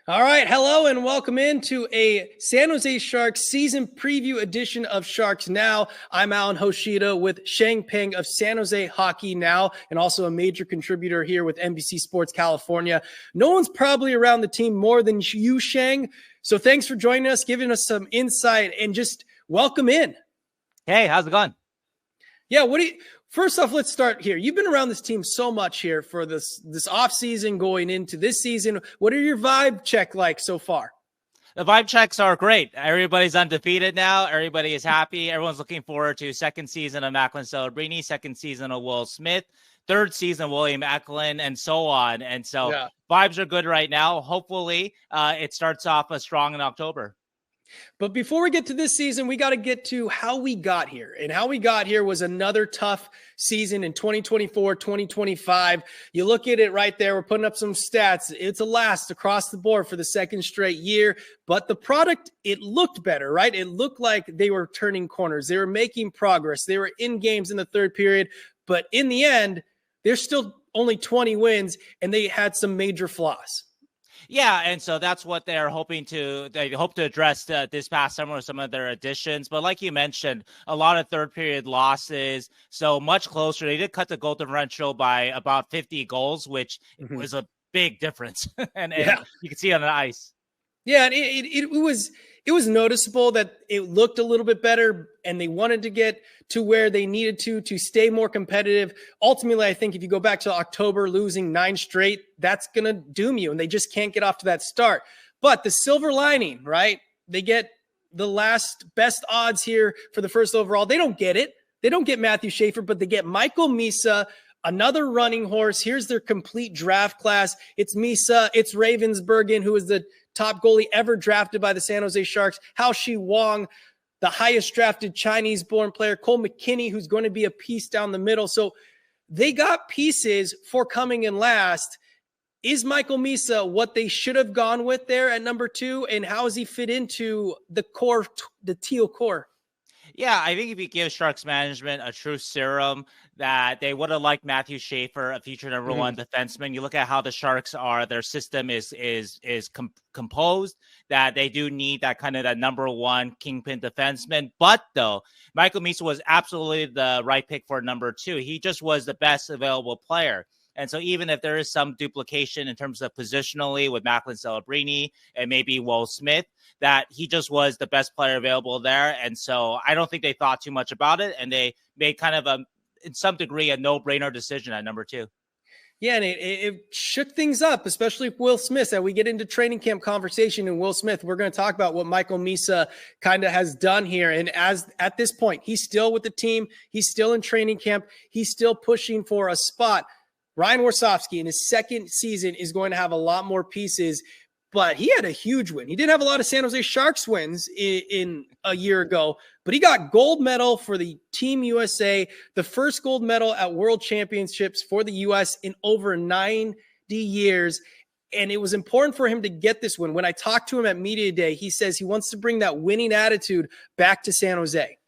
All right, hello and welcome into a San Jose Sharks season preview edition of Sharks Now. I'm Alan Hoshida with Sheng Peng of San Jose Hockey Now, and also a major contributor here with NBC Sports California. No one's probably around the team more than you, Sheng. So thanks for joining us, giving us some insight, and just welcome in. Hey, how's it going? Yeah, first off, let's start here. You've been around this team so much here for this offseason going into this season. What are your vibe check like so far? The vibe checks are great. Everybody's undefeated now. Everybody is happy. Everyone's looking forward to second season of Macklin Celebrini, second season of Will Smith, third season William Eklund, and so on. And so Vibes are good right now. Hopefully it starts off strong in October. But before we get to this season, we got to get to how we got here. And how we got here was another tough season in 2024, 2025. You look at it right there. We're putting up some stats. It's a last across the board for the second straight year. But the product, it looked better, right? It looked like they were turning corners. They were making progress. They were in games in the third period. But in the end, there's still only 20 wins, and they had some major flaws. Yeah, and so that's what they hope to address this past summer with some of their additions. But like you mentioned, a lot of third period losses, so much closer. They did cut the goal differential by about 50 goals, which was a big difference. and you can see it on the ice. Yeah, and it was noticeable that it looked a little bit better, and they wanted to get to where they needed to stay more competitive. Ultimately, I think if you go back to October, losing 9 straight, that's going to doom you, and they just can't get off to that start. But the silver lining, right? They get the last best odds here for the first overall. They don't get it. They don't get Matthew Schaefer, but they get Michael Misa, another running horse. Here's their complete draft class. It's Misa, it's Ravensbergen, who is the top goalie ever drafted by the San Jose Sharks, Hao-Shi Wang, the highest drafted Chinese-born player, Cole McKinney, who's going to be a piece down the middle. So they got pieces for coming in last. Is Michael Misa what they should have gone with there at number 2? And how does he fit into the core, the teal core? Yeah, I think if you give Sharks management a true serum that they would have liked Matthew Schaefer, a future number one defenseman. You look at how the Sharks are, their system is composed, that they do need that kind of that number one kingpin defenseman. But though, Michael Misa was absolutely the right pick for number 2. He just was the best available player. And so even if there is some duplication in terms of positionally with Macklin Celebrini and maybe Will Smith, that he just was the best player available there. And so I don't think they thought too much about it. And they made kind of in some degree, a no-brainer decision at number 2. Yeah, and it shook things up, especially with Will Smith. As we get into training camp conversation and Will Smith, we're going to talk about what Michael Misa kind of has done here. And as at this point, he's still with the team. He's still in training camp. He's still pushing for a spot. Ryan Warsofsky in his second season is going to have a lot more pieces, but he had a huge win. He didn't have a lot of San Jose Sharks wins in a year ago, but he got gold medal for the Team USA, the first gold medal at World Championships for the U.S. in over 90 years. And it was important for him to get this win. When I talked to him at Media Day, he says he wants to bring that winning attitude back to San Jose.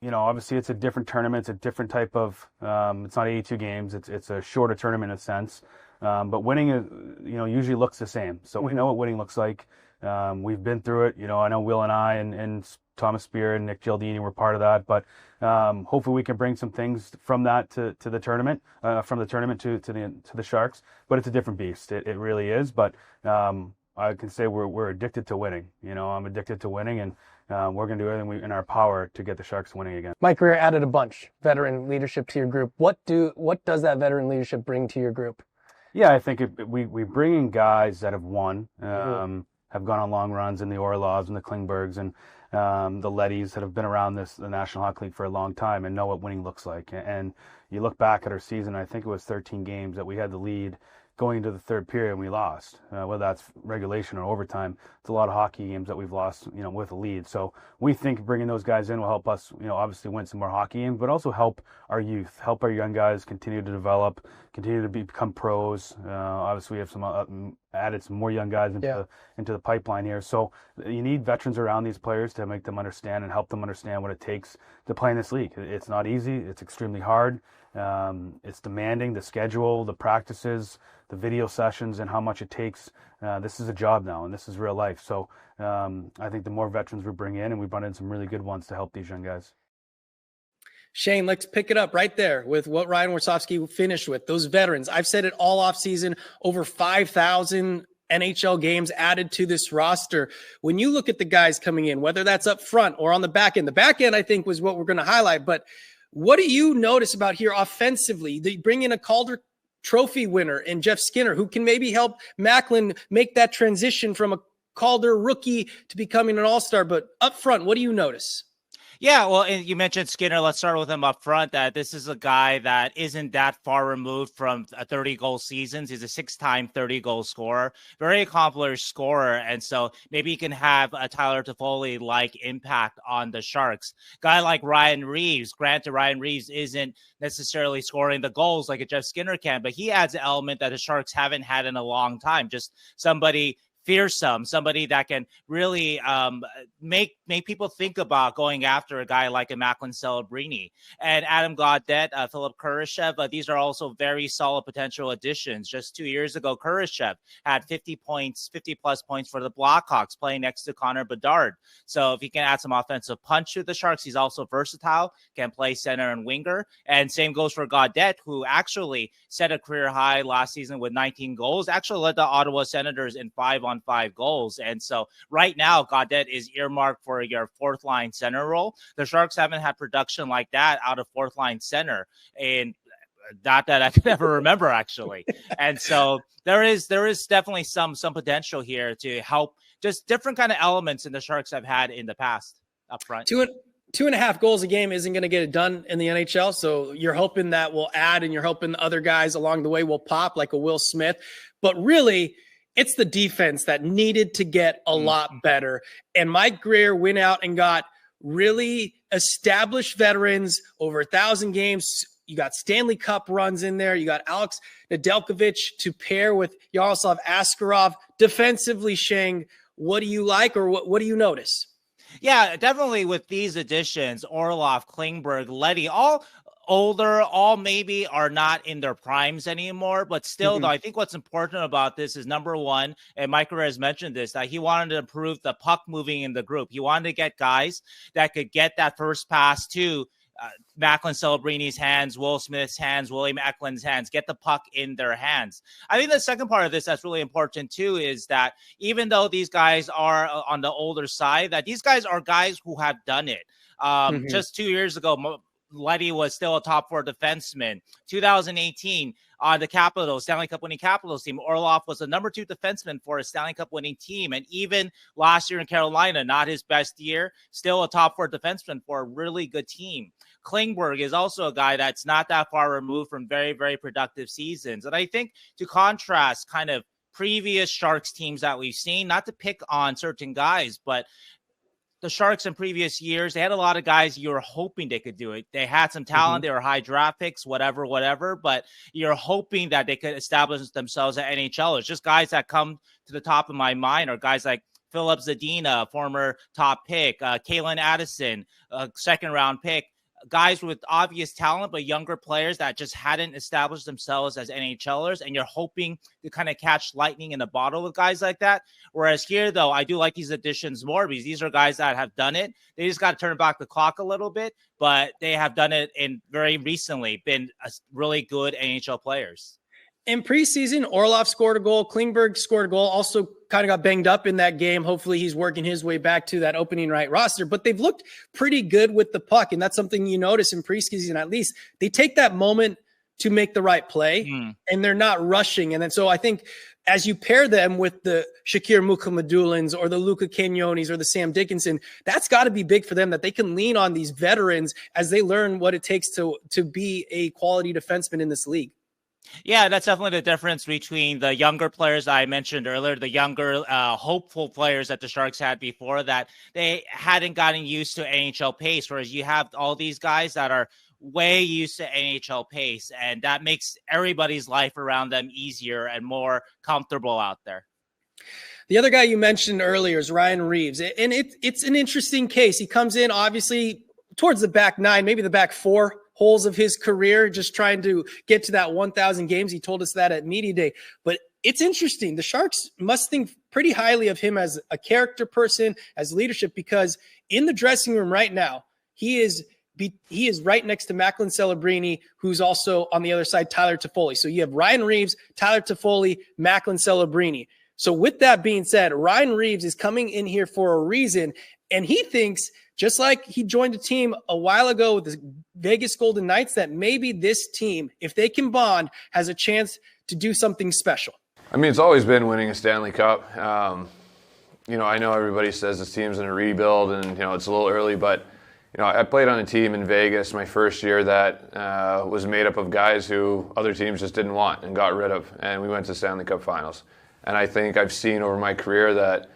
You know, obviously it's a different tournament. It's a different type of, it's not 82 games. It's a shorter tournament in a sense. But winning, usually looks the same. So we know what winning looks like. We've been through it. You know, I know Will and I and Thomas Spear and Nick Gialdini were part of that. But hopefully we can bring some things from that to the tournament, from the tournament to the Sharks. But it's a different beast. It really is. But I can say we're addicted to winning. You know, I'm addicted to winning, and we're going to do everything in our power to get the Sharks winning again. Mike Greer added a bunch veteran leadership to your group. What does that veteran leadership bring to your group? Yeah, I think we bring in guys that have won, have gone on long runs in the Orlovs and the Klingbergs and the Lettys that have been around the National Hockey League for a long time and know what winning looks like. And you look back at our season, I think it was 13 games that we had the lead going into the third period and we lost, whether that's regulation or overtime. It's a lot of hockey games that we've lost, with a lead. So we think bringing those guys in will help us, obviously win some more hockey games, but also help our youth, help our young guys continue to develop, continue to become pros. Obviously we have some added some more young guys into the pipeline here. So you need veterans around these players to make them understand and help them understand what it takes to play in this league. It's not easy. It's extremely hard. It's demanding, the schedule, the practices, the video sessions, and how much it takes. This is a job now, and this is real life. So I think the more veterans we bring in, and we brought in some really good ones to help these young guys. Shane, let's pick it up right there with what Ryan Warsofsky finished with. Those veterans, I've said it all offseason, over 5,000 NHL games added to this roster. When you look at the guys coming in, whether that's up front or on the back end, I think was what we're going to highlight. But what do you notice about here offensively? They bring in a Calder Trophy winner and Jeff Skinner, who can maybe help Eklund make that transition from a Calder rookie to becoming an all-star. But up front, what do you notice? Yeah, well, and you mentioned Skinner. Let's start with him up front. That this is a guy that isn't that far removed from a 30-goal seasons. He's a 6-time 30-goal scorer, very accomplished scorer, and so maybe he can have a Tyler Toffoli-like impact on the Sharks. Guy like Ryan Reaves. Granted, Ryan Reaves isn't necessarily scoring the goals like a Jeff Skinner can, but he adds an element that the Sharks haven't had in a long time. Just somebody fearsome, somebody that can really make people think about going after a guy like a Eklund Celebrini. And Adam Gaudette, Philip Kurashev, these are also very solid potential additions. Just 2 years ago, Kurashev had 50 plus points for the Blackhawks, playing next to Connor Bedard. So if he can add some offensive punch to the Sharks, he's also versatile, can play center and winger. And same goes for Gaudette, who actually set a career high last season with 19 goals, actually led the Ottawa Senators in 5-on-5 goals. And so right now, Gaudette is earmarked for your fourth line center role. The Sharks haven't had production like that out of fourth line center, and not that I can ever remember, actually. And so there is definitely some potential here to help, just different kind of elements in the Sharks have had in the past up front. 2.5 goals a game isn't going to get it done in the NHL. So you're hoping that will add, and you're hoping the other guys along the way will pop like a Will Smith. But really, it's the defense that needed to get a lot better. And Mike Greer went out and got really established veterans over 1,000 games. You got Stanley Cup runs in there. You got Alex Nedeljkovic to pair with Yaroslav Askarov. Defensively, Sheng, what do you like, or what do you notice? Yeah, definitely with these additions, Orlov, Klingberg, Leddy, all older, all maybe are not in their primes anymore, but still, though, I think what's important about this is, number one, and Mike Guerrero has mentioned this, that he wanted to improve the puck moving in the group. He wanted to get guys that could get that first pass to Eklund Celebrini's hands, Will Smith's hands, William Eklund's hands, get the puck in their hands. I think the second part of this that's really important too is that even though these guys are on the older side, that these guys are guys who have done it. Just 2 years ago, Leddy was still a top 4 defenseman. 2018, on the Capitals, Stanley Cup winning Capitals team, Orlov was the number 2 defenseman for a Stanley Cup winning team. And even last year in Carolina, not his best year, still a top 4 defenseman for a really good team. Klingberg is also a guy that's not that far removed from very, very productive seasons. And I think to contrast kind of previous Sharks teams that we've seen, not to pick on certain guys, but the Sharks in previous years, they had a lot of guys you were hoping they could do it. They had some talent. They were high draft picks, whatever, but you're hoping that they could establish themselves at NHL. It's just guys that come to the top of my mind are guys like Philip Zadina, former top pick, Kalen Addison, second-round pick, guys with obvious talent, but younger players that just hadn't established themselves as NHLers, and you're hoping to kind of catch lightning in a bottle with guys like that. Whereas here, though, I do like these additions more because these are guys that have done it. They just got to turn back the clock a little bit, but they have done it in very recently, been really good NHL players. In preseason, Orlov scored a goal. Klingberg scored a goal. Also kind of got banged up in that game. Hopefully he's working his way back to that opening night roster. But they've looked pretty good with the puck, and that's something you notice in preseason at least. They take that moment to make the right play, and they're not rushing. And then so I think as you pair them with the Shakir Mukhamadullins or the Luca Canyones or the Sam Dickinson, that's got to be big for them, that they can lean on these veterans as they learn what it takes to be a quality defenseman in this league. Yeah, that's definitely the difference between the younger players I mentioned earlier, the younger, hopeful players that the Sharks had before, that they hadn't gotten used to NHL pace, whereas you have all these guys that are way used to NHL pace, and that makes everybody's life around them easier and more comfortable out there. The other guy you mentioned earlier is Ryan Reaves, and it's an interesting case. He comes in obviously towards the back nine, maybe the back four holes of his career, just trying to get to that 1,000 games. He told us that at Media Day. But it's interesting. The Sharks must think pretty highly of him as a character person, as leadership, because in the dressing room right now, he is right next to Macklin Celebrini, who's also on the other side, Tyler Toffoli. So you have Ryan Reaves, Tyler Toffoli, Macklin Celebrini. So with that being said, Ryan Reaves is coming in here for a reason, and he thinks, just like he joined a team a while ago with the Vegas Golden Knights, that maybe this team, if they can bond, has a chance to do something special. I mean, it's always been winning a Stanley Cup. You know, I know everybody says this team's in a rebuild and, you know, it's a little early, but, you know, I played on a team in Vegas my first year that was made up of guys who other teams just didn't want and got rid of, and we went to Stanley Cup finals. And I think I've seen over my career that,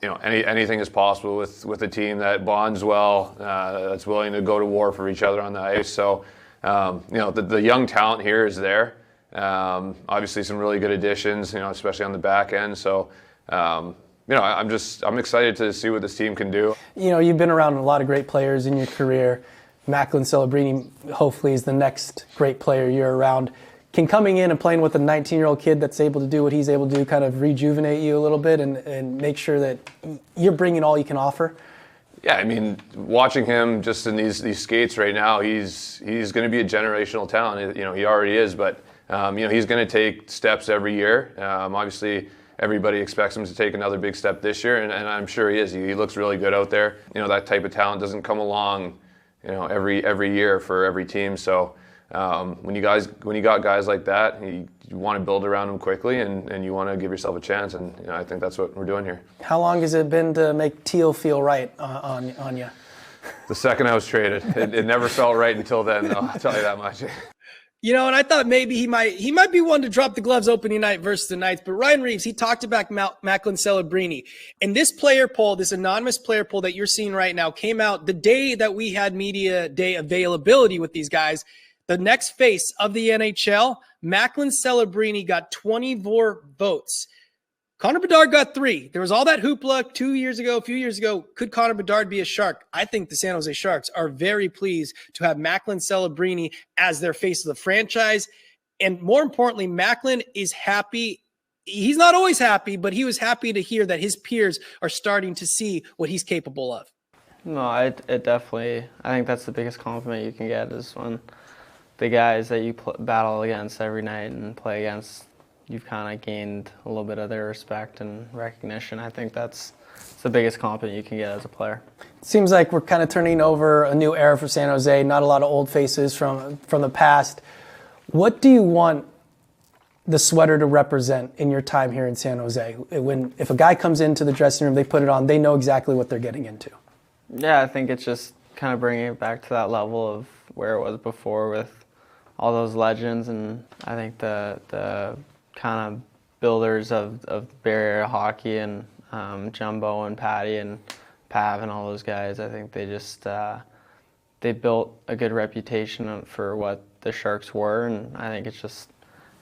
you know, anything is possible with a team that bonds well, that's willing to go to war for each other on the ice. So, you know, the young talent here is there. Obviously, some really good additions, you know, especially on the back end. So, you know, I'm excited to see what this team can do. You know, you've been around a lot of great players in your career. Macklin Celebrini hopefully is the next great player you're around. Can coming in and playing with a 19-year-old kid that's able to do what he's able to do kind of rejuvenate you a little bit and make sure that you're bringing all you can offer? Yeah, I mean, watching him just in these skates right now, he's going to be a generational talent. You know, he already is, but you know, he's going to take steps every year. Obviously, everybody expects him to take another big step this year, and I'm sure he is. He looks really good out there. You know, that type of talent doesn't come along, you know, every year for every team. So. When you got guys like that, you want to build around them quickly, and you want to give yourself a chance, and you know, I think that's what we're doing here. How long has it been to make Teal feel right on you? The second I was traded, it never felt right until then, though, I'll tell you that much. You know, and I thought maybe he might be one to drop the gloves opening night versus the Knights, but Ryan Reaves, he talked about Macklin Celebrini. And this player poll, this anonymous player poll that you're seeing right now, came out the day that we had media day availability with these guys. The next face of the NHL, Macklin Celebrini got 24 votes. Connor Bedard got 3. There was all that hoopla a few years ago. Could Connor Bedard be a Shark? I think the San Jose Sharks are very pleased to have Macklin Celebrini as their face of the franchise. And more importantly, Macklin is happy. He's not always happy, but he was happy to hear that his peers are starting to see what he's capable of. No, it definitely, I think that's the biggest compliment you can get is when the guys that you battle against every night and play against, you've kind of gained a little bit of their respect and recognition. I think that's the biggest compliment you can get as a player. It seems like we're kind of turning over a new era for San Jose, not a lot of old faces from the past. What do you want the sweater to represent in your time here in San Jose? If a guy comes into the dressing room, they put it on, they know exactly what they're getting into. Yeah, I think it's just kind of bringing it back to that level of where it was before with all those legends, and I think the kind of builders of Bay Area hockey and Jumbo and Patty and Pav and all those guys, I think they just they built a good reputation for what the Sharks were, and I think it's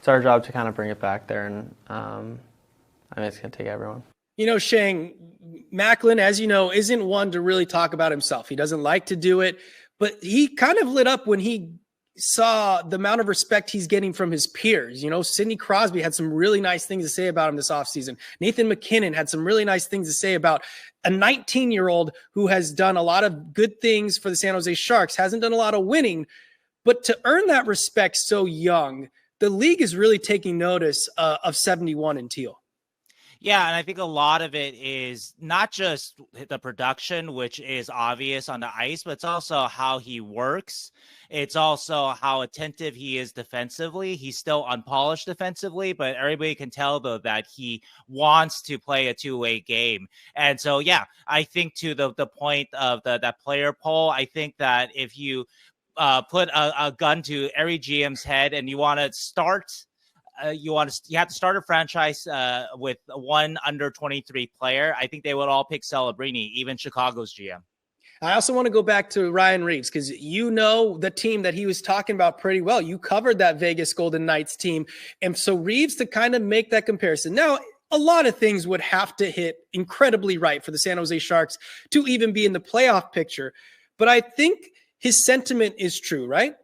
our job to kind of bring it back there, and I mean, it's going to take everyone. You know, Sheng, Macklin, as you know, isn't one to really talk about himself. He doesn't like to do it, but he kind of lit up when he saw the amount of respect he's getting from his peers. You know, Sidney Crosby had some really nice things to say about him this offseason. Nathan McKinnon had some really nice things to say about a 19-year-old who has done a lot of good things for the San Jose Sharks, hasn't done a lot of winning, but to earn that respect so young, the league is really taking notice of 71 and Teal. Yeah, and I think a lot of it is not just the production, which is obvious on the ice, but it's also how he works. It's also how attentive he is defensively. He's still unpolished defensively, but everybody can tell, though, that he wants to play a two-way game. And so, yeah, I think to the point of that player poll, I think that if you put a gun to every GM's head and you want to start you have to start a franchise with one under 23 player, I think they would all pick Celebrini, even Chicago's GM. I also want to go back to Ryan Reaves because you know the team that he was talking about pretty well. You covered that Vegas Golden Knights team. And so Reaves, to kind of make that comparison. Now, a lot of things would have to hit incredibly right for the San Jose Sharks to even be in the playoff picture. But I think his sentiment is true, right?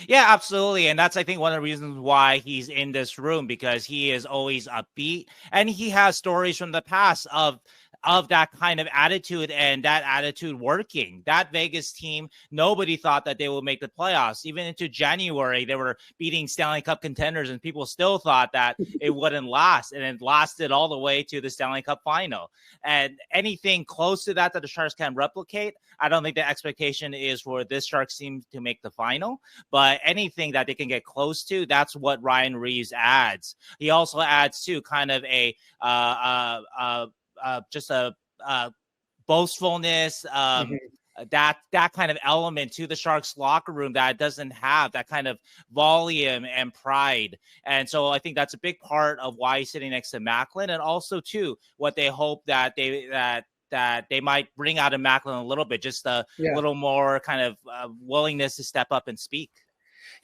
Yeah, absolutely. And that's, I think, one of the reasons why he's in this room, because he is always upbeat and he has stories from the past of that kind of attitude and that attitude working. That Vegas team, nobody thought that they would make the playoffs. Even into January, they were beating Stanley Cup contenders and people still thought that it wouldn't last. And it lasted all the way to the Stanley Cup final. And anything close to that the Sharks can replicate, I don't think the expectation is for this Sharks team to make the final. But anything that they can get close to, that's what Ryan Reaves adds. He also adds to kind of just a boastfulness, that kind of element to the Sharks locker room that doesn't have that kind of volume and pride. And so I think that's a big part of why he's sitting next to Macklin, and also too what they hope that they might bring out of Macklin a little bit, just a little more kind of willingness to step up and speak.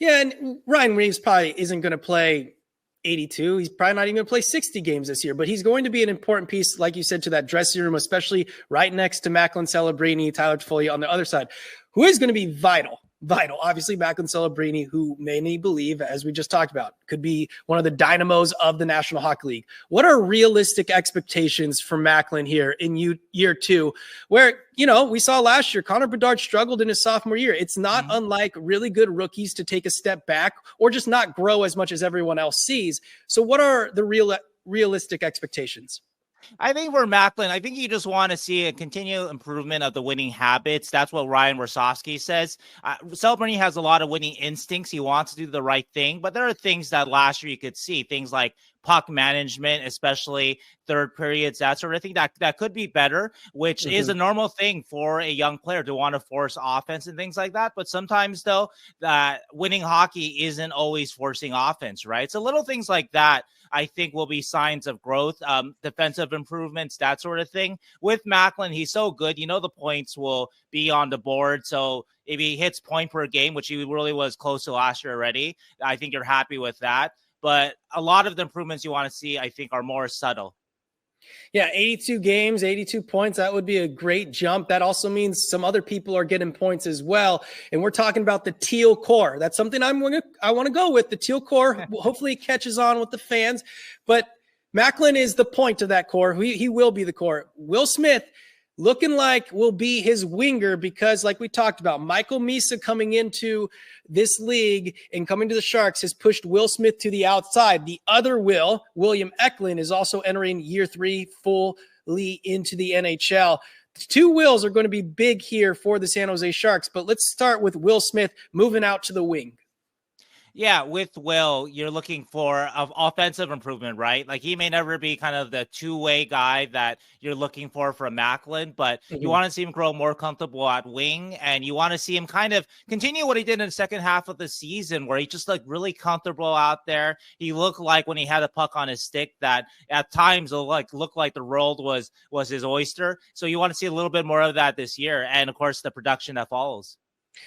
Yeah, and Ryan Reaves probably isn't going to play 82. He's probably not even going to play 60 games this year, but he's going to be an important piece, like you said, to that dressing room, especially right next to Macklin, Celebrini, Tyler Toffoli on the other side, who is going to be vital. Obviously, Macklin, Celebrini, who many believe, as we just talked about, could be one of the dynamos of the National Hockey League. What are realistic expectations for Macklin here in year two, where, we saw last year, Connor Bedard struggled in his sophomore year. It's not unlike really good rookies to take a step back or just not grow as much as everyone else sees. So what are the realistic expectations? I think for Macklin, I think you just want to see a continual improvement of the winning habits. That's what Ryan Warsofsky says. Celebrini has a lot of winning instincts. He wants to do the right thing, but there are things that last year you could see, things like puck management, especially third periods, that sort of thing, that could be better, which is a normal thing for a young player to want to force offense and things like that. But sometimes, though, that winning hockey isn't always forcing offense, right? So little things like that, I think, will be signs of growth, defensive improvements, that sort of thing. With Macklin, he's so good. The points will be on the board. So if he hits point per game, which he really was close to last year already, I think you're happy with that. But a lot of the improvements you want to see, I think, are more subtle. Yeah, 82 games, 82 points. That would be a great jump. That also means some other people are getting points as well. And we're talking about the teal core. That's something I want to go with. The teal core, hopefully it catches on with the fans. But Macklin is the point of that core. He will be the core. Will Smith looking like will be his winger because, like we talked about, Michael Misa coming into this league and coming to the Sharks has pushed Will Smith to the outside. The other William Eklund, is also entering year 3 fully into the NHL. The two Wills are going to be big here for the San Jose Sharks, but let's start with Will Smith moving out to the wing. Yeah, with Will, you're looking for offensive improvement, right? Like, he may never be kind of the two-way guy that you're looking for from Macklin, but you want to see him grow more comfortable at wing, and you want to see him kind of continue what he did in the second half of the season, where he just looked really comfortable out there. He looked like, when he had a puck on his stick, that at times it looked like the world was his oyster. So you want to see a little bit more of that this year, and of course the production that follows.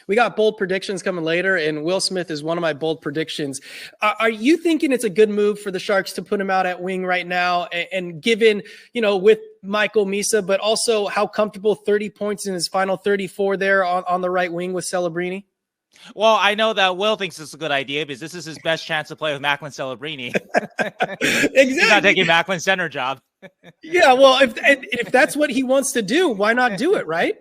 We got bold predictions coming later, and Will Smith is one of my bold predictions. Are you thinking it's a good move for the Sharks to put him out at wing right now, and given, with Michael Misa, but also how comfortable 30 points in his final 34 there on the right wing with Celebrini? Well, I know that Will thinks it's a good idea because this is his best chance to play with Macklin Celebrini. Exactly. He's not taking Macklin's center job. Yeah, well, if that's what he wants to do, why not do it, right?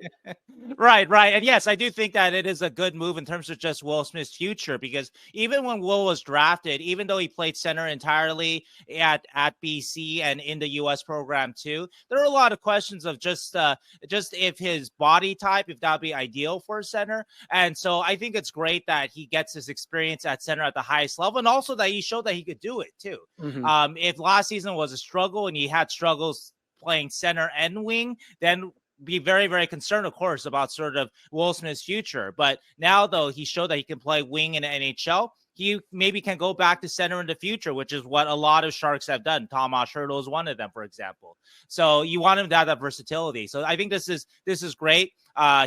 Right. And yes, I do think that it is a good move in terms of just Will Smith's future, because even when Will was drafted, even though he played center entirely at BC and in the U.S. program too, there are a lot of questions of just if his body type, if that would be ideal for a center. And so I think it's great that he gets his experience at center at the highest level, and also that he showed that he could do it too. If last season was a struggle and he had struggles playing center and wing, then be very, very concerned, of course, about sort of Will Smith's future. But now, though, he showed that he can play wing in the NHL. he maybe can go back to center in the future, which is what a lot of Sharks have done. Tomas Hertl is one of them, for example. So you want him to have that versatility. So I think this is great.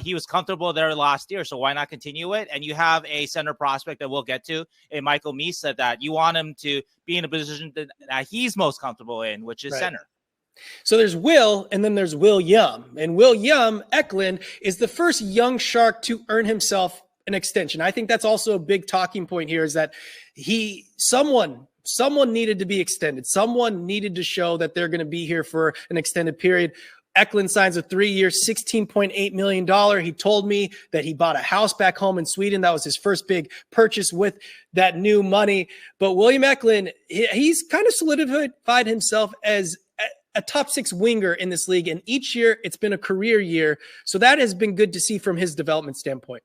He was comfortable there last year, so why not continue it? And you have a center prospect that we'll get to, in Michael Misa, that you want him to be in a position that he's most comfortable in, which is center. So there's Will, and then there's William. And William Eklund is the first young Shark to earn himself an extension. I think that's also a big talking point here, is that someone needed to be extended. Someone needed to show that they're going to be here for an extended period. Eklund signs a 3-year, $16.8 million. He told me that he bought a house back home in Sweden. That was his first big purchase with that new money. But William Eklund, he's kind of solidified himself as a top 6 winger in this league. And each year it's been a career year. So that has been good to see from his development standpoint.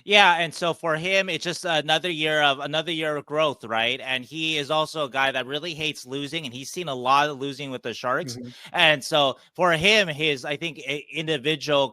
Yeah, and so for him, it's just another year of growth, right? And he is also a guy that really hates losing, and he's seen a lot of losing with the Sharks. Mm-hmm. And so for him, his, I think, individual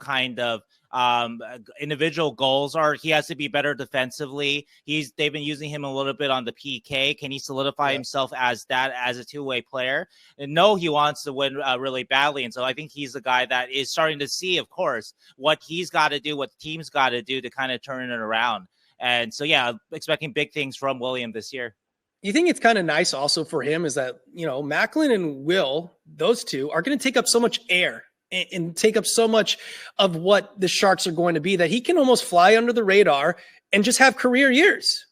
goals are, he has to be better defensively. They've been using him a little bit on the PK. Can he solidify himself as a two-way player? And no, he wants to win really badly. And so I think he's the guy that is starting to see, of course, what he's got to do, what the team's got to do to kind of turn it around. And so, yeah, expecting big things from William this year. You think it's kind of nice also for him is that, Macklin and Will, those two are going to take up so much air and take up so much of what the Sharks are going to be, that he can almost fly under the radar and just have career years.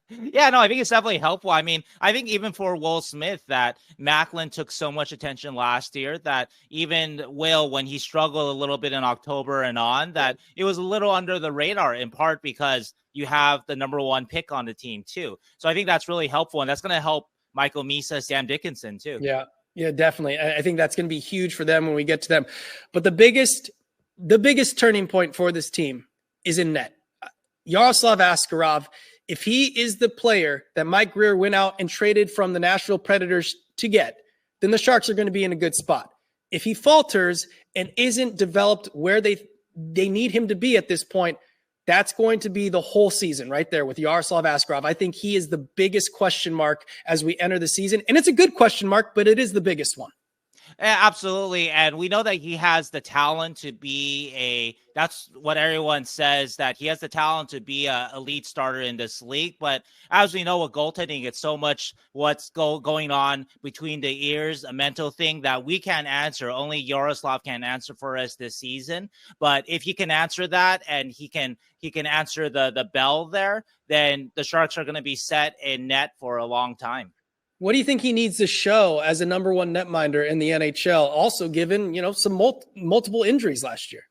Yeah, no, I think it's definitely helpful. I mean, I think even for Will Smith, that Macklin took so much attention last year that even Will, when he struggled a little bit in October and on, that it was a little under the radar, in part because you have the number 1 pick on the team too. So I think that's really helpful, and that's going to help Michael Misa, Sam Dickinson too. Yeah, definitely. I think that's going to be huge for them when we get to them. But the biggest turning point for this team is in net. Yaroslav Askarov, if he is the player that Mike Grier went out and traded from the Nashville Predators to get, then the Sharks are going to be in a good spot. If he falters and isn't developed where they need him to be at this point, that's going to be the whole season right there with Yaroslav Askarov. I think he is the biggest question mark as we enter the season. And it's a good question mark, but it is the biggest one. Absolutely. And we know that he has the talent to be that's what everyone says, that he has the talent to be a elite starter in this league. But as we know with goaltending, it's so much what's going on between the ears, a mental thing that we can't answer. Only Yaroslav can answer for us this season. But if he can answer that, and he can answer the bell there, then the Sharks are going to be set in net for a long time. What do you think he needs to show as a number 1 netminder in the NHL? Also given, some multiple injuries last year.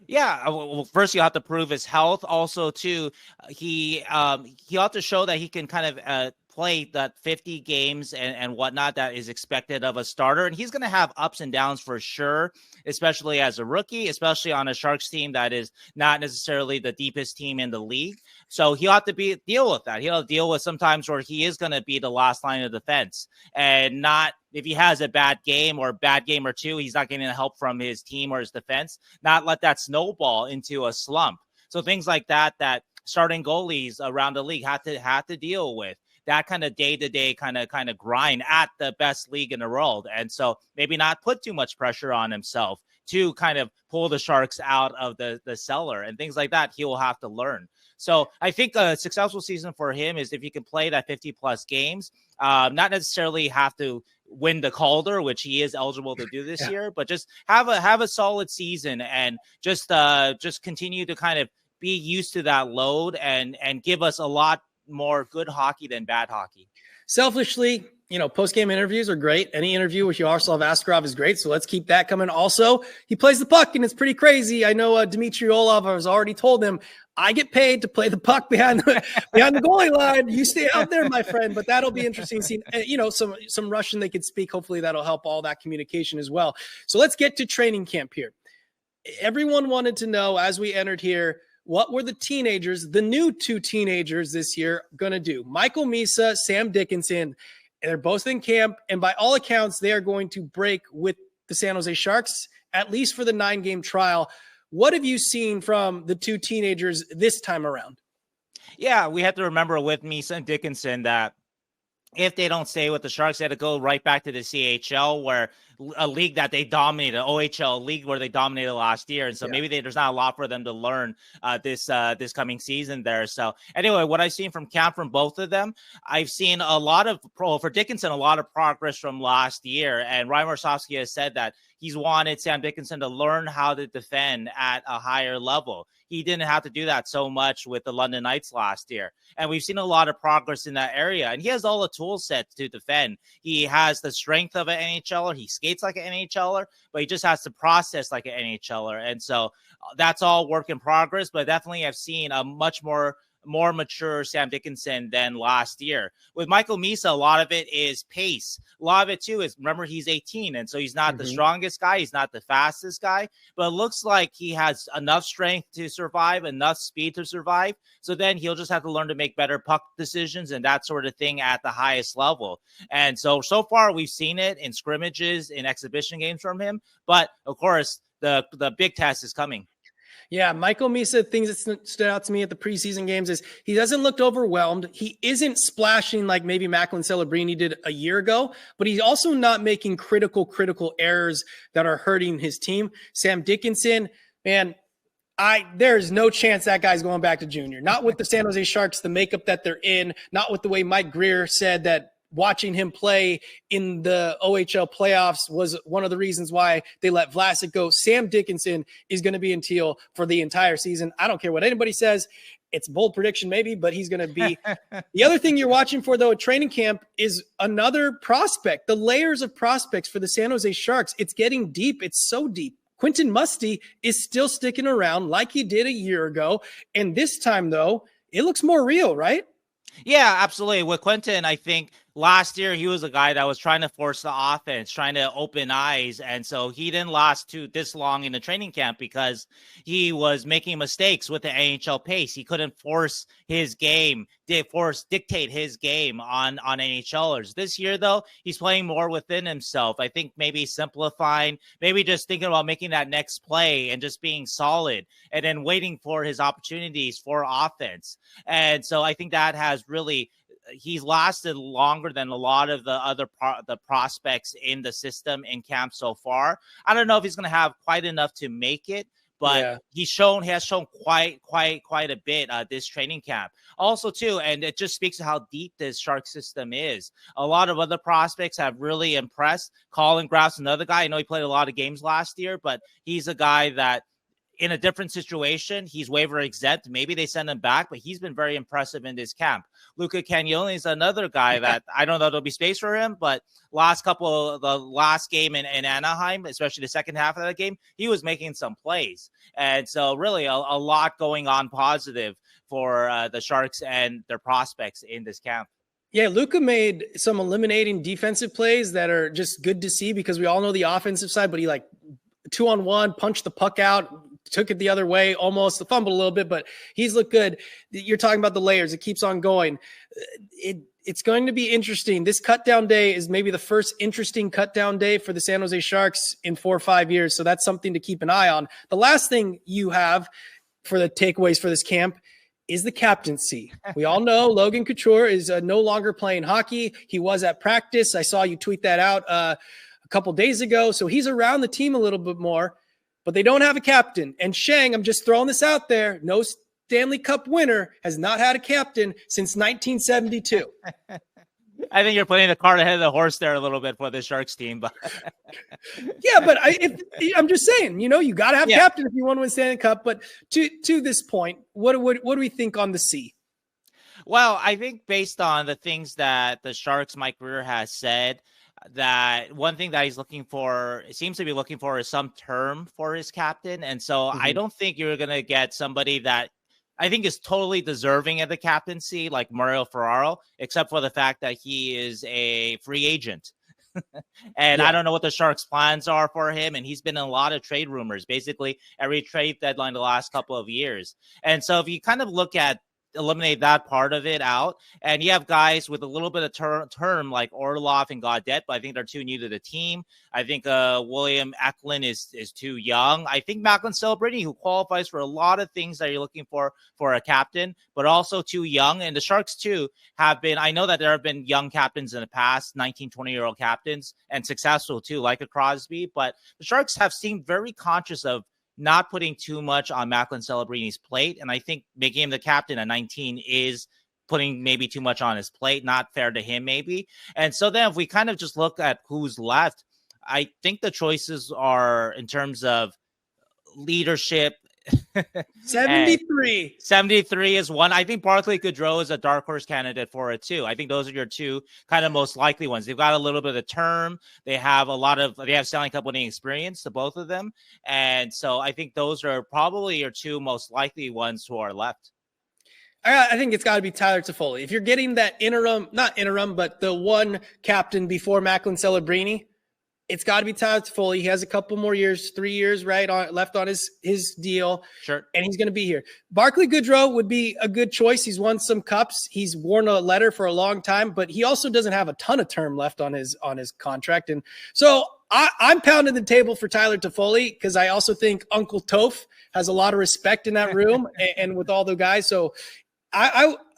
Yeah. Well, first you have to prove his health. Also too, he ought to show that he can kind of, play that 50 games and whatnot that is expected of a starter. And he's going to have ups and downs for sure, especially as a rookie, especially on a Sharks team that is not necessarily the deepest team in the league. So he'll have to deal with that. He'll deal with sometimes where he is going to be the last line of defense, and not, if he has a bad game or two, he's not getting the help from his team or his defense, not let that snowball into a slump. So things like that starting goalies around the league have to deal with. That kind of day-to-day kind of grind at the best league in the world. And so maybe not put too much pressure on himself to kind of pull the Sharks out of the cellar and things like that. He will have to learn. So I think a successful season for him is if he can play that 50-plus games, not necessarily have to win the Calder, which he is eligible to do this year, but just have a solid season and just continue to kind of be used to that load and give us a lot more good hockey than bad hockey. Selfishly, post-game interviews are great. Any interview with Yaroslav Askarov is great, so let's keep that coming. Also, he plays the puck, and it's pretty crazy. I know Dmitry Orlov has already told him, I get paid to play the puck behind the goalie line. You stay out there, my friend. But that'll be interesting to see. Some Russian they could speak. Hopefully that'll help all that communication as well. So let's get to training camp here. Everyone wanted to know as we entered here, what were the new 2 teenagers this year going to do? Michael Misa, Sam Dickinson, they're both in camp. And by all accounts, they are going to break with the San Jose Sharks, at least for the 9-game trial. What have you seen from the 2 teenagers this time around? Yeah, we have to remember with Misa and Dickinson that if they don't stay with the Sharks, they had to go right back to the CHL, where a league that they dominated, OHL league where they dominated last year. And so maybe there's not a lot for them to learn this coming season there. So anyway, what I've seen from camp from both of them, I've seen a lot of for Dickinson, a lot of progress from last year. And Ryan Warsofsky has said that he's wanted Sam Dickinson to learn how to defend at a higher level. He didn't have to do that so much with the London Knights last year. And we've seen a lot of progress in that area. And he has all the tool sets to defend. He has the strength of an NHLer. He skates like an NHLer, but he just has to process like an NHLer. And so that's all work in progress. But definitely I've seen a much more mature Sam Dickinson than last year. With Michael Misa, a lot of it is pace. A lot of it, too, is, remember, he's 18, and so he's not the strongest guy. He's not the fastest guy, but it looks like he has enough strength to survive, enough speed to survive. So then he'll just have to learn to make better puck decisions and that sort of thing at the highest level. And so far, we've seen it in scrimmages, in exhibition games from him. But, of course, the big test is coming. Yeah, Michael Misa, things that stood out to me at the preseason games is he doesn't look overwhelmed. He isn't splashing like maybe Macklin Celebrini did a year ago, but he's also not making critical errors that are hurting his team. Sam Dickinson, man, there's no chance that guy's going back to junior. Not with the San Jose Sharks, the makeup that they're in, not with the way Mike Greer said that watching him play in the OHL playoffs was one of the reasons why they let Vlasic go. Sam Dickinson is going to be in Teal for the entire season. I don't care what anybody says. It's a bold prediction maybe, but he's going to be. The other thing you're watching for, though, at training camp is another prospect. The layers of prospects for the San Jose Sharks. It's getting deep. It's so deep. Quentin Musty is still sticking around like he did a year ago. And this time, though, it looks more real, right? Yeah, absolutely. With Quentin, I think last year he was a guy that was trying to force the offense, trying to open eyes. And so he didn't last this long in the training camp because he was making mistakes with the NHL pace. He couldn't force his game, dictate his game on NHLers. This year, though, he's playing more within himself. I think maybe simplifying, maybe just thinking about making that next play and just being solid and then waiting for his opportunities for offense. And so I think that has really he's lasted longer than a lot of the other the prospects in the system in camp so far. I don't know if he's going to have quite enough to make it, but he has shown quite a bit this training camp. Also, too, and it just speaks to how deep this Shark system is. A lot of other prospects have really impressed. Colin Graf's another guy. I know he played a lot of games last year, but he's a guy that in a different situation, he's waiver exempt. Maybe they send him back, but he's been very impressive in this camp. Luca Cagnoni is another guy that I don't know there'll be space for him, but the last game in Anaheim, especially the second half of that game, he was making some plays. And so really a lot going on positive for the Sharks and their prospects in this camp. Yeah, Luka made some eliminating defensive plays that are just good to see because we all know the offensive side, but he 2-on-1, punched the puck out, took it the other way, almost fumbled a little bit, but he's looked good. You're talking about the layers. It keeps on going. It's going to be interesting. This cut down day is maybe the first interesting cut down day for the San Jose Sharks in 4 or 5 years. So that's something to keep an eye on. The last thing you have for the takeaways for this camp is the captaincy. We all know Logan Couture is no longer playing hockey. He was at practice. I saw you tweet that out a couple days ago. So he's around the team a little bit more. But they don't have a captain. And Sheng, I'm just throwing this out there, no Stanley Cup winner, has not had a captain since 1972. I think you're putting the cart ahead of the horse there a little bit for the Sharks team. But yeah, but I'm just saying, you got to have a captain if you want to win Stanley Cup. But to this point, what do we think on the C? Well, I think based on the things that the Sharks' Mike Greer has said, that one thing that he's seems to be looking for is some term for his captain. And so I don't think you're going to get somebody that I think is totally deserving of the captaincy like Mario Ferraro, except for the fact that he is a free agent. And I don't know what the Sharks' plans are for him. And he's been in a lot of trade rumors, basically every trade deadline the last couple of years. And so if you kind of look at eliminate that part of it out. And you have guys with a little bit of term like Orlov and Gaudet, but I think they're too new to the team. I think William Eklund is too young. I think Macklin Celebrini, who qualifies for a lot of things that you're looking for a captain, but also too young. And the Sharks too have been, I know that there have been young captains in the past, 19, 20-year-old captains, and successful too, like a Crosby. But the Sharks have seemed very conscious of not putting too much on Macklin Celebrini's plate. And I think making him the captain at 19 is putting maybe too much on his plate, not fair to him maybe. And so then if we kind of just look at who's left, I think the choices are in terms of leadership. 73. 73 is one. I think Barclay Goodrow is a dark horse candidate for it too. I think those are your two kind of most likely ones. They've got a little bit of term. They have Stanley Cup winning experience, the both of them. And so I think those are probably your two most likely ones who are left. I think it's got to be Tyler Toffoli. If you're getting that not interim, but the one captain before Macklin Celebrini, it's got to be Tyler Toffoli. He has a couple more years, 3 years, left on his deal. Sure. And he's going to be here. Barclay Goodrow would be a good choice. He's won some cups. He's worn a letter for a long time, but he also doesn't have a ton of term left on his contract. And so I'm pounding the table for Tyler Toffoli because I also think Uncle Toph has a lot of respect in that room and with all the guys. So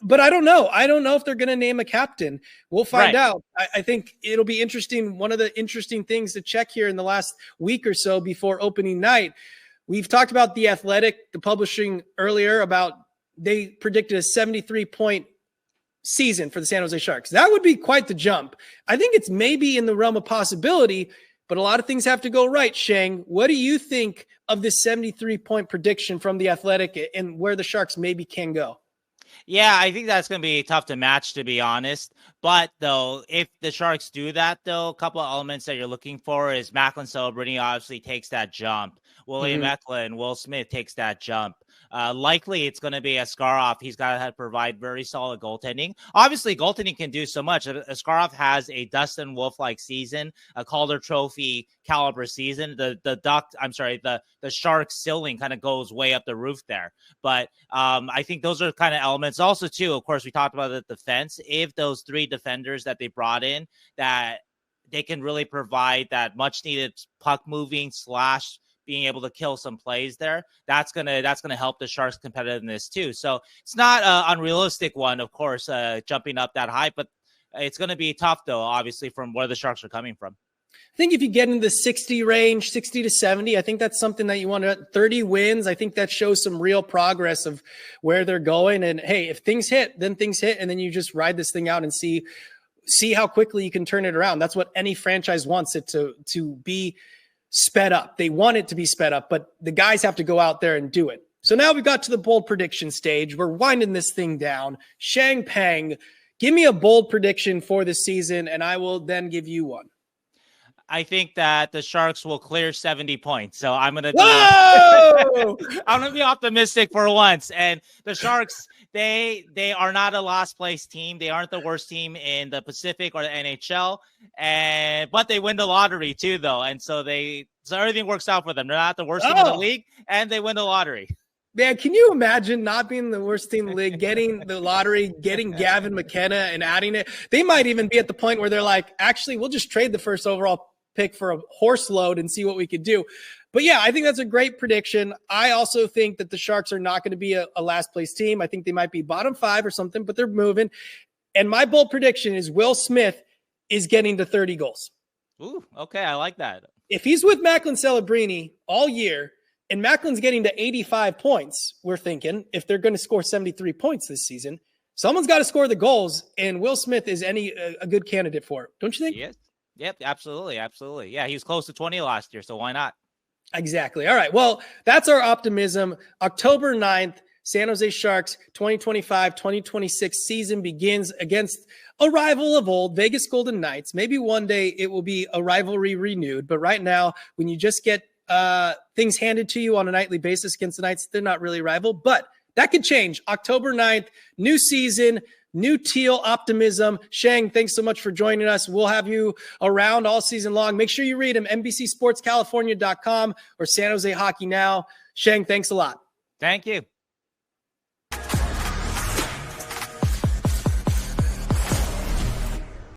but I don't know. I don't know if they're going to name a captain. We'll find out. I think it'll be interesting. One of the interesting things to check here in the last week or so before opening night, we've talked about The Athletic, the publishing earlier about they predicted a 73-point season for the San Jose Sharks. That would be quite the jump. I think it's maybe in the realm of possibility, but a lot of things have to go right. Sheng, what do you think of this 73-point prediction from The Athletic and where the Sharks maybe can go? Yeah, I think that's going to be tough to match, to be honest. But, though, if the Sharks do that, though, a couple of elements that you're looking for is Macklin Celebrini obviously takes that jump. William Eklund, Will Smith takes that jump. Likely it's going to be Askarov. He's got to provide very solid goaltending. Obviously, goaltending can do so much. Askarov has a Dustin Wolf-like season, a Calder Trophy caliber season. The Sharks ceiling kind of goes way up the roof there. But I think those are kind of elements. Also, too, of course, we talked about the defense. If those three defenders that they brought in, that they can really provide that much-needed puck moving / being able to kill some plays there, that's gonna help the Sharks' competitiveness too. So it's not an unrealistic one, of course, jumping up that high, but it's going to be tough though, obviously, from where the Sharks are coming from. I think if you get in the 60 range, 60 to 70, I think that's something that you want to 30 wins. I think that shows some real progress of where they're going. And hey, if things hit, then things hit. And then you just ride this thing out and see how quickly you can turn it around. That's what any franchise wants it to be sped up. They want it to be sped up, but the guys have to go out there and do it. So now we've got to the bold prediction stage. We're winding this thing down. Sheng Peng, give me a bold prediction for this season, and I will then give you one. I think that the Sharks will clear 70 points. So I'm going to be optimistic for once. And the Sharks, they are not a last place team. They aren't the worst team in the Pacific or the NHL. But they win the lottery too, though. And so everything works out for them. They're not the worst team in the league, and they win the lottery. Man, can you imagine not being the worst team in the league, getting the lottery, getting Gavin McKenna and adding it? They might even be at the point where they're like, actually, we'll just trade the first overall pick for a horse load and see what we could do. But yeah, I think that's a great prediction. I also think that the Sharks are not going to be a last place team. I think they might be bottom 5 or something, but they're moving. And my bold prediction is Will Smith is getting to 30 goals. Ooh, okay. I like that. If he's with Macklin Celebrini all year and Macklin's getting to 85 points, we're thinking if they're going to score 73 points this season, someone's got to score the goals, and Will Smith is a good candidate for it. Don't you think? Yes. Yep, absolutely. Absolutely. Yeah, he was close to 20 last year, so why not? Exactly. All right. Well, that's our optimism. October 9th, San Jose Sharks 2025-2026 season begins against a rival of old, Vegas Golden Knights. Maybe one day it will be a rivalry renewed, but right now, when you just get things handed to you on a nightly basis against the Knights, they're not really rival, but that could change. October 9th, new season, new teal optimism. Sheng, thanks so much for joining us. We'll have you around all season long. Make sure you read him, NBCSportsCalifornia.com or San Jose Hockey Now. Sheng, thanks a lot. Thank you.